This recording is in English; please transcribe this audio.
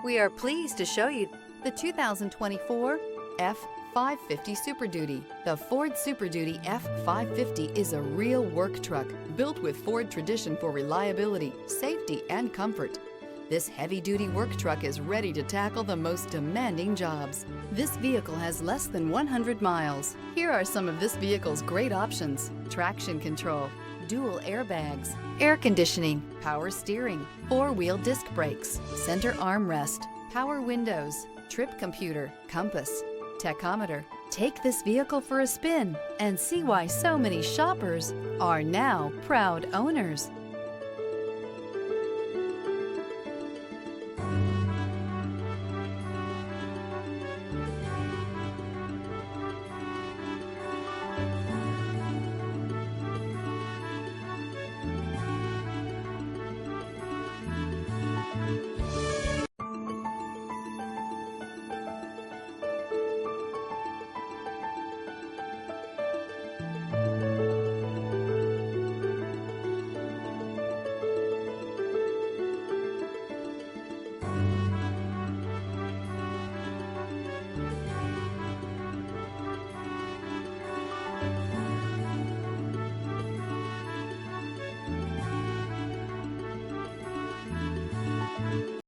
We are pleased to show you the 2024 F-550 Super Duty. The Ford Super Duty F-550 is a real work truck built with Ford tradition for reliability, safety, and comfort. This heavy-duty work truck is ready to tackle the most demanding jobs. This vehicle has less than 100 miles. Here are some of this vehicle's great options: traction control, dual airbags, air conditioning, power steering, four-wheel disc brakes, center armrest, power windows, trip computer, compass, tachometer. Take this vehicle for a spin and see why so many shoppers are now proud owners.